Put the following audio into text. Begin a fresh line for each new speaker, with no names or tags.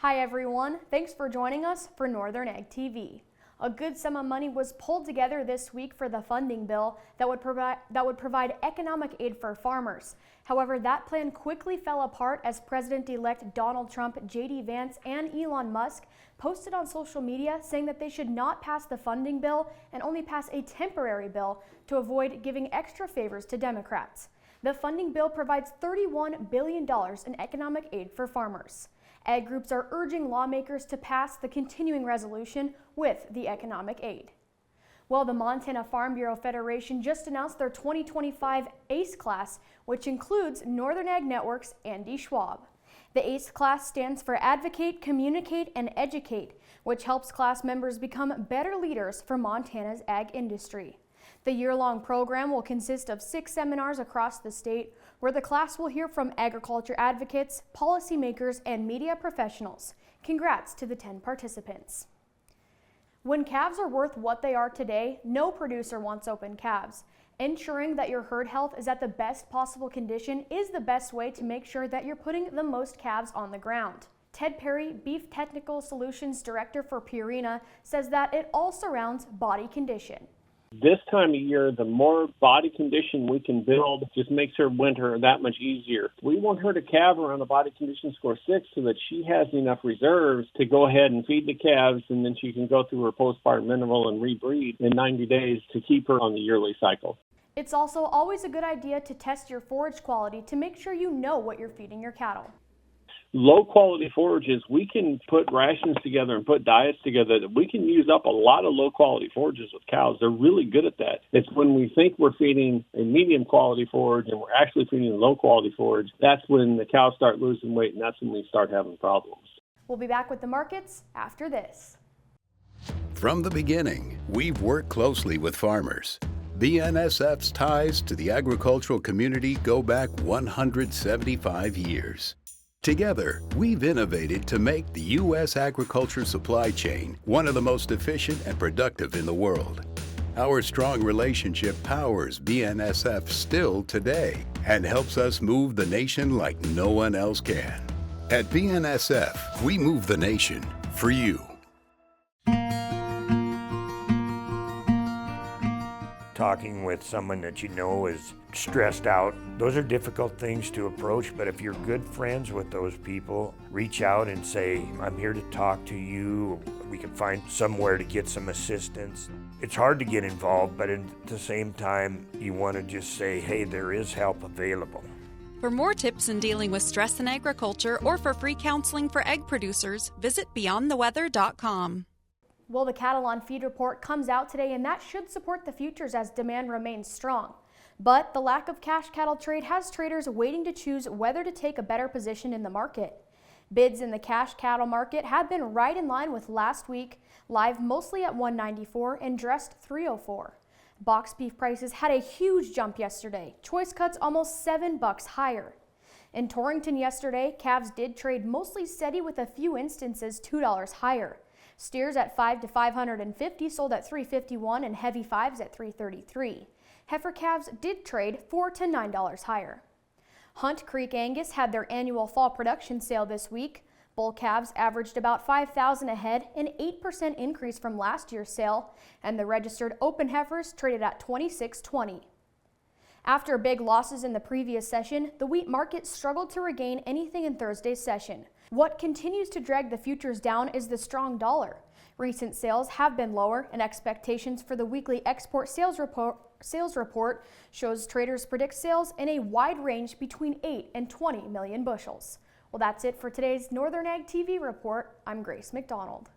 Hi everyone, thanks for joining us for Northern Ag TV. A good sum of money was pulled together this week for the funding bill that would provide economic aid for farmers. However, that plan quickly fell apart as President-elect Donald Trump, J.D. Vance, and Elon Musk posted on social media saying that they should not pass the funding bill and only pass a temporary bill to avoid giving extra favors to Democrats. The funding bill provides $31 billion in economic aid for farmers. Ag groups are urging lawmakers to pass the continuing resolution with the economic aid. Well, the Montana Farm Bureau Federation just announced their 2025 ACE class, which includes Northern Ag Network's Andy Schwab. The ACE class stands for Advocate, Communicate, and Educate, which helps class members become better leaders for Montana's ag industry. The year-long program will consist of 6 seminars across the state where the class will hear from agriculture advocates, policymakers, and media professionals. Congrats to the 10 participants. When calves are worth what they are today, no producer wants open calves. Ensuring that your herd health is at the best possible condition is the best way to make sure that you're putting the most calves on the ground. Ted Perry, Beef Technical Solutions Director for Purina, says that it all surrounds body condition.
This time of year, the more body condition we can build just makes her winter that much easier. We want her to calve around a body condition score 6 so that she has enough reserves to go ahead and feed the calves, and then she can go through her postpartum interval and rebreed in 90 days to keep her on the yearly cycle.
It's also always a good idea to test your forage quality to make sure you know what you're feeding your cattle.
Low-quality forages, we can put rations together and put diets together that we can use up a lot of low-quality forages with cows. They're really good at that. It's when we think we're feeding a medium-quality forage and we're actually feeding a low-quality forage, that's when the cows start losing weight, and that's when we start having problems.
We'll be back with the markets after this.
From the beginning, we've worked closely with farmers. BNSF's ties to the agricultural community go back 175 years. Together, we've innovated to make the U.S. agriculture supply chain one of the most efficient and productive in the world. Our strong relationship powers BNSF still today and helps us move the nation like no one else can. At BNSF, we move the nation for you.
Talking with someone that you know is stressed out, those are difficult things to approach, but if you're good friends with those people, reach out and say, I'm here to talk to you. We can find somewhere to get some assistance. It's hard to get involved, but at the same time, you want to just say, hey, there is help available.
For more tips in dealing with stress in agriculture or for free counseling for egg producers, visit beyondtheweather.com.
Well, the cattle on feed report comes out today, and that should support the futures as demand remains strong. But the lack of cash cattle trade has traders waiting to choose whether to take a better position in the market. Bids in the cash cattle market have been right in line with last week, live mostly at $194 and dressed $304. Box beef prices had a huge jump yesterday, choice cuts almost $7 higher. In Torrington yesterday, calves did trade mostly steady with a few instances $2 higher. Steers at 5 to 550 sold at $351 and heavy fives at $333. Heifer calves did trade $4 to $9 higher. Hunt Creek Angus had their annual fall production sale this week. Bull calves averaged about 5,000 a head, an 8% increase from last year's sale, and the registered open heifers traded at $26.20. After big losses in the previous session, the wheat market struggled to regain anything in Thursday's session. What continues to drag the futures down is the strong dollar. Recent sales have been lower, and expectations for the weekly export sales report shows traders predict sales in a wide range between 8 and 20 million bushels. Well, that's it for today's Northern Ag TV report. I'm Grace McDonald.